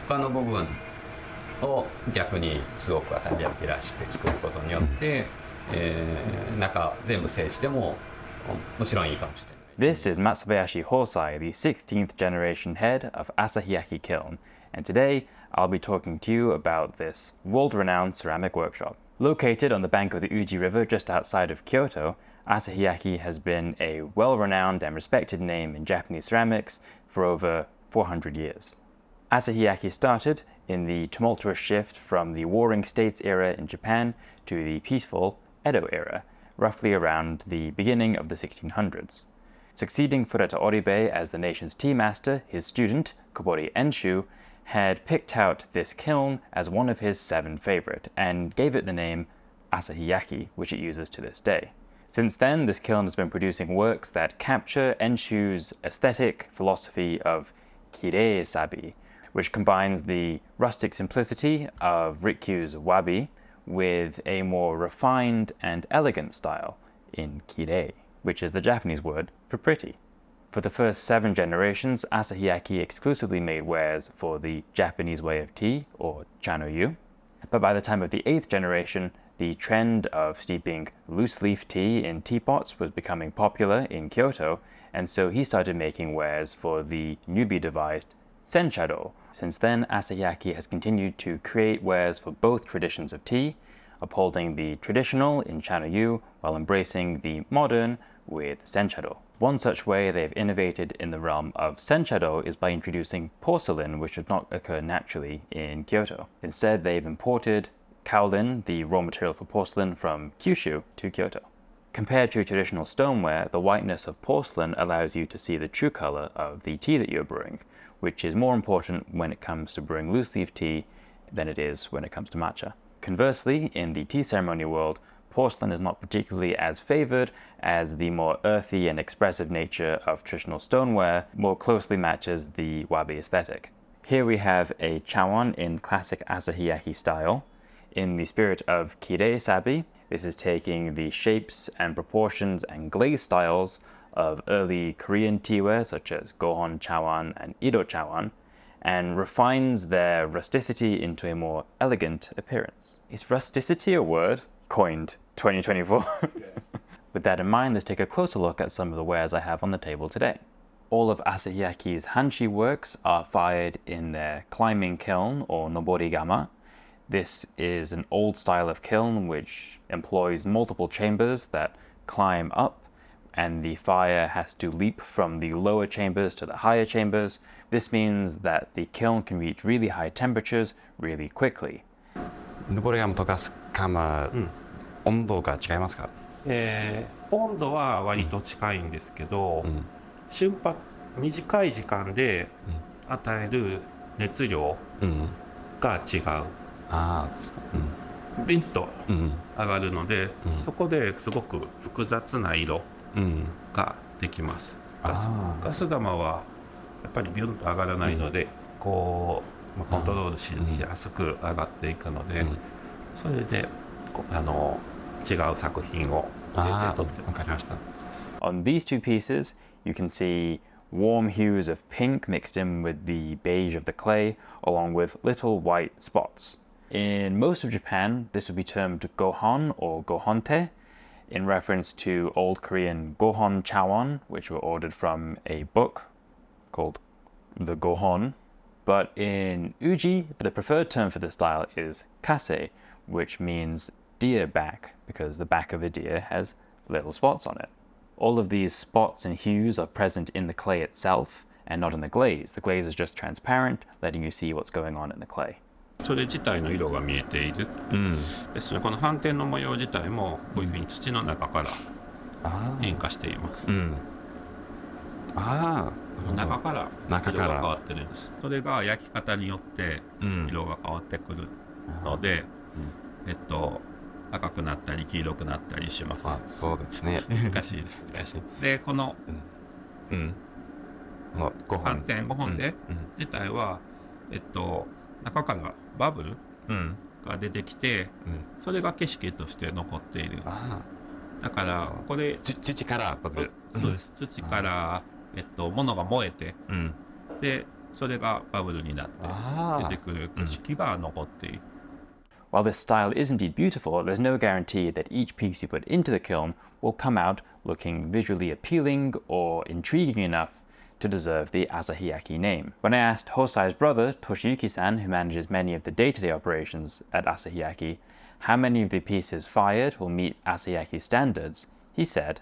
他の部分を逆にすごく朝日焼きらしく作ることによって、中全部製してももちろんいいかもしれない。This is Matsubayashi Hosai, the 16th generation head of Asahiyaki kiln, and today I'll be talking to you about this world-renowned ceramic workshop. Located on the bank of the Uji River just outside of Kyoto, Asahiyaki has been a well-renowned and respected name in Japanese ceramics for over 400 years. Asahiyaki started in the tumultuous shift from the Warring States era in Japan to the peaceful Edo era, roughly around the beginning of the 1600s. Succeeding Fureta Oribe as the nation's tea master, his student, Kobori Enshu, had picked out this kiln as one of his 7 favorite and gave it the name Asahiyaki, which it uses to this day. Since then, this kiln has been producing works that capture Enshu's aesthetic philosophy of Kirei-Sabi, which combines the rustic simplicity of Rikkyu's wabi with a more refined and elegant style in kirei, which is the Japanese word for pretty. For the first 7 generations, Asahiyaki exclusively made wares for the Japanese way of tea, or chanoyu. But by the time of the 8th generation, the trend of steeping loose-leaf tea in teapots was becoming popular in Kyoto, and so he started making wares for the newly devised senchado. Since then, Asahiyaki has continued to create wares for both traditions of tea, upholding the traditional in chanoyu while embracing the modern with senchado. One such way they've innovated in the realm of senchado is by introducing porcelain, which does not occur naturally in Kyoto. Instead, they've imported kaolin, the raw material for porcelain, from Kyushu to Kyoto. Compared to traditional stoneware, the whiteness of porcelain allows you to see the true color of the tea that you're brewing, which is more important when it comes to brewing loose-leaf tea than it is when it comes to matcha. Conversely, in the tea ceremony world, porcelain is not particularly as favored, as the more earthy and expressive nature of traditional stoneware more closely matches the wabi aesthetic. Here we have a chawan in classic Asahiyaki style. In the spirit of Kirei-Sabi, this is taking the shapes and proportions and glaze styles of early Korean teaware such as Gohon chawan and Ido chawan, and refines their rusticity into a more elegant appearance. Is rusticity a word? Coined 2024. With that in mind, let's take a closer look at some of the wares I have on the table today. All of Asahiyaki's Hanshi works are fired in their climbing kiln, or Noborigama. This is an old style of kiln which employs multiple chambers that climb up, and the fire has to leap from the lower chambers to the higher chambers. This means that the kiln can reach really high temperatures really quickly. 登り窯とガス窯、温度が違いますか？温度は割と近いんですけど、瞬発短い時間で与える熱量が違う。ビンと上がるので、そこですごく複雑な色ができます。ガス窯はやっぱりビュンと上がらないので、こうコントロールしやすく上がっていくので、それで違う作品を入れて撮ってます。On these 2 pieces, you can see warm hues of pink mixed in with the beige of the clay, along with little white spots. In most of Japan, this would be termed gohon or gohonte, in reference to old Korean gohon chawan, which were ordered from a book called the Gohon. But in Uji, the preferred term for this style is Kase, which means deer back, because the back of a deer has little spots on it. All of these spots and hues are present in the clay itself and not in the glaze. The glaze is just transparent, letting you see what's going on in the clay. それ自体の色が見えている。ですので、この斑点の模様自体もこういうふうに土の中から変化しています。中から色が変わってるんです。それが焼き方によって色が変わってくるので、赤くなったり黄色くなったりします。そうですね。難しいです。難しい。で、この斑点5本で自体は中からバブルが出てきて、それが景色として残っている。だからこれ土からバブル。そうです。土から物が燃えて、でそれがバブルになって出てくる景色が残っている。While this style is indeed beautiful, there's no guarantee that each piece you put into the kiln will come out looking visually appealing or intriguing enough to deserve the Asahiyaki name. When I asked Hosai's brother, Toshiyuki-san, who manages many of the day-to-day operations at Asahi-yaki, how many of the pieces fired will meet Asahi-yaki standards, he said,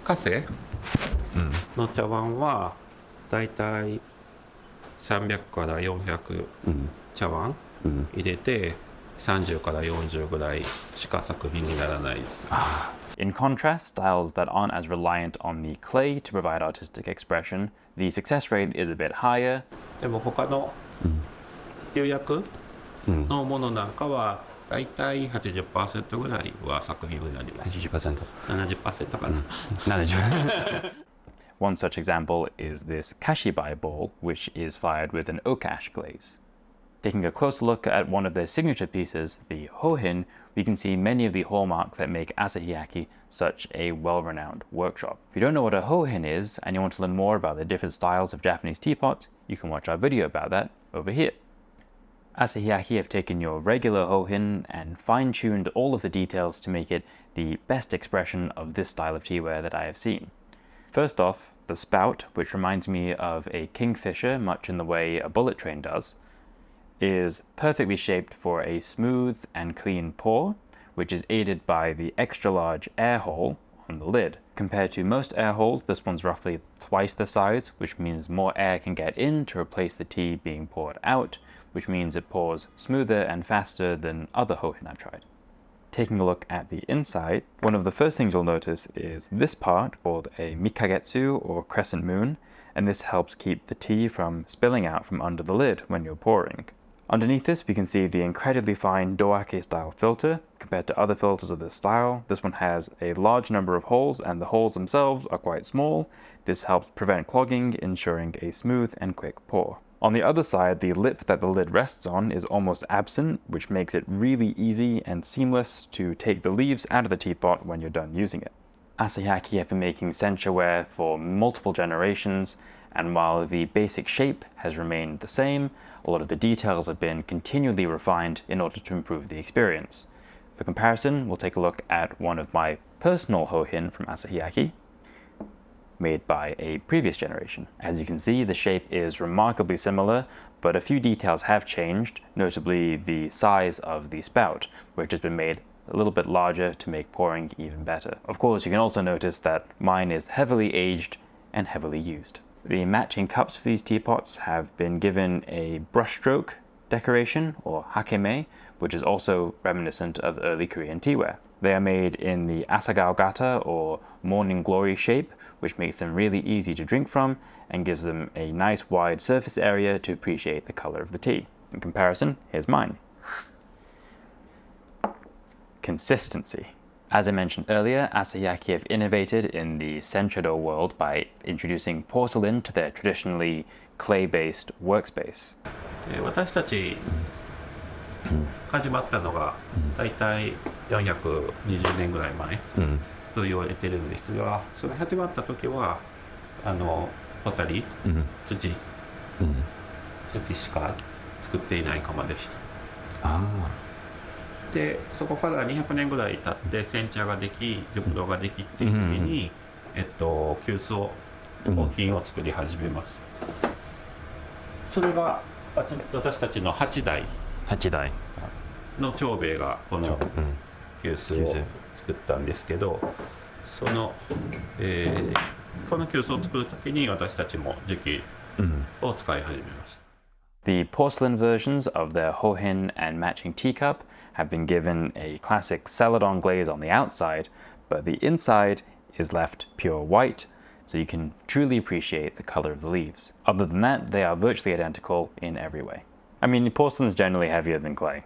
カセの茶碗はだいたい300から400茶碗入れて30から40ぐらいしか作品にならないです。In contrast, styles that aren't as reliant on the clay to provide artistic expression, the success rate is a bit higher. でも他の釉薬のものなんかはだいたい 80% ぐらいは作品になります。 80%。70% かな。70%。One such example is this kashibai bowl, which is fired with an oak ash glaze. Taking a closer look at one of their signature pieces, the Houhin, we can see many of the hallmarks that make Asahi-yaki such a well-renowned workshop. If you don't know what a Houhin is, and you want to learn more about the different styles of Japanese teapots, you can watch our video about that over here. Asahi-yaki have taken your regular Houhin and fine-tuned all of the details to make it the best expression of this style of teaware that I have seen. First off, the spout, which reminds me of a kingfisher much in the way a bullet train does, is perfectly shaped for a smooth and clean pour, which is aided by the extra large air hole on the lid. Compared to most air holes, this one's roughly twice the size, which means more air can get in to replace the tea being poured out, which means it pours smoother and faster than other Houhin I've tried. Taking a look at the inside, one of the first things you'll notice is this part called a mikagetsu or crescent moon, and this helps keep the tea from spilling out from under the lid when you're pouring. Underneath this, we can see the incredibly fine doake style filter. Compared to other filters of this style, this one has a large number of holes and the holes themselves are quite small. This helps prevent clogging, ensuring a smooth and quick pour. On the other side, the lip that the lid rests on is almost absent, which makes it really easy and seamless to take the leaves out of the teapot when you're done using it. Asahiyaki have been making sencha-ware for multiple generations, and while the basic shape has remained the same, a lot of the details have been continually refined in order to improve the experience. For comparison, we'll take a look at one of my personal Houhin from Asahiyaki, made by a previous generation. As you can see, the shape is remarkably similar, but a few details have changed, notably the size of the spout, which has been made a little bit larger to make pouring even better. Of course, you can also notice that mine is heavily aged and heavily used. The matching cups for these teapots have been given a brushstroke decoration, or hakeme, which is also reminiscent of early Korean teaware. They are made in the asagao gata, or morning glory shape, which makes them really easy to drink from and gives them a nice wide surface area to appreciate the color of the tea. In comparison, here's mine. Consistency. As I mentioned earlier, Asahiyaki have innovated in the sencha-do world by introducing porcelain to their traditionally clay-based workspace. 私たち始まったのがだいたい420年ぐらい前と言われてるんですが、それ始まった時はポタリ、土しか作っていない窯でした。でそこから200年ぐらい経って煎茶ができ玉露ができっていう時に、急須品を作り始めます。それが私たちの8代の長兵衛がこの急須を作ったんですけど、この急須を作る時に私たちも磁器を使い始めました。The porcelain versions of their Houhin and matching teacup have been given a classic celadon glaze on the outside, but the inside is left pure white, so you can truly appreciate the color of the leaves. Other than that, they are virtually identical in every way. I mean, porcelain is generally heavier than clay.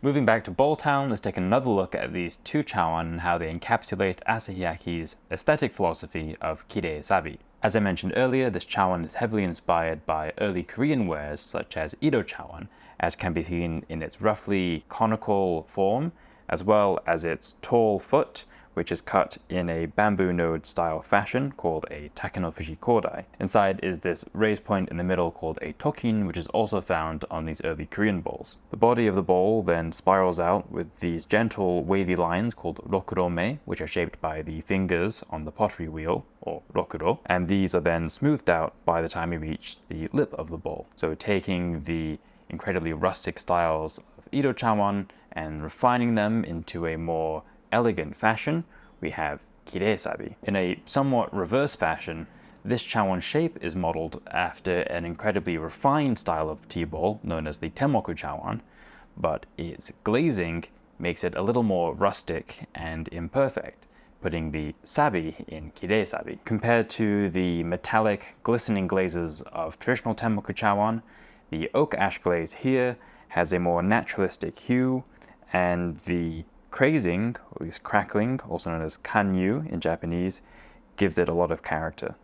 Moving back to Bowl Town, let's take another look at these two Chawan and how they encapsulate Asahiyaki's aesthetic philosophy of Kirei-Sabi. As I mentioned earlier, this Chawan is heavily inspired by early Korean wares such as Edo Chawan, as can be seen in its roughly conical form, as well as its tall foot, which is cut in a bamboo node style fashion called a takenofushi kodai. Inside is this raised point in the middle called a tokin, which is also found on these early Korean bowls. The body of the bowl then spirals out with these gentle wavy lines called rokurome, which are shaped by the fingers on the pottery wheel, or rokuro, and these are then smoothed out by the time you reach the lip of the bowl. So taking the incredibly rustic styles of Edo Chawan and refining them into a more elegant fashion, we have Kirei-Sabi. In a somewhat reverse fashion, this Chawan shape is modeled after an incredibly refined style of tea bowl known as the Temmoku Chawan, but its glazing makes it a little more rustic and imperfect, putting the sabi in Kirei-Sabi. Compared to the metallic, glistening glazes of traditional Temmoku Chawan, the oak ash glaze here has a more naturalistic hue, and the crazing, or at least crackling, also known as kanyu in Japanese, gives it a lot of character.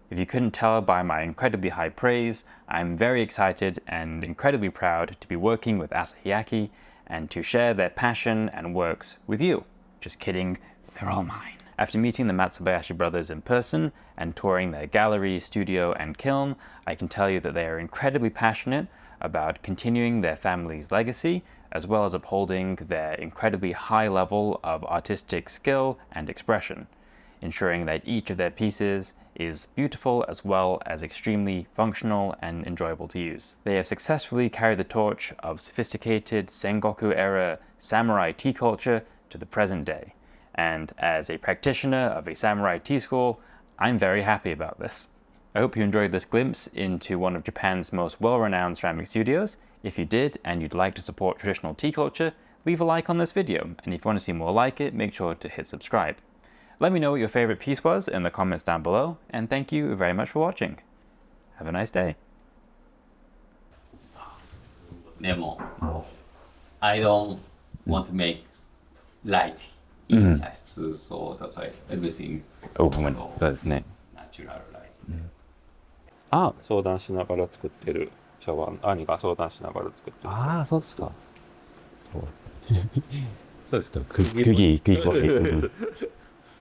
If you couldn't tell by my incredibly high praise, I'm very excited and incredibly proud to be working with Asahi-yaki and to share their passion and works with you. Just kidding, they're all mine. After meeting the Matsubayashi brothers in person and touring their gallery, studio, and kiln, I can tell you that they are incredibly passionate about continuing their family's legacy, as well as upholding their incredibly high level of artistic skill and expression, ensuring that each of their pieces is beautiful as well as extremely functional and enjoyable to use. They have successfully carried the torch of sophisticated Sengoku-era samurai tea culture to the present day, and as a practitioner of a samurai tea school, I'm very happy about this. I hope you enjoyed this glimpse into one of Japan's most well-renowned ceramic studios. If you did and you'd like to support traditional tea culture, leave a like on this video, and if you want to see more like it, make sure to hit subscribe. Let me know what your favorite piece was in the comments down below, and thank you very much for watching. Have a nice day. でも、I don't want to make light in just so that's why everything オープンそうですね。 natural light. あ、相談しながら作ってる茶碗、兄が相談しながら作ってる。ああ、そうですか。そうですか。釘。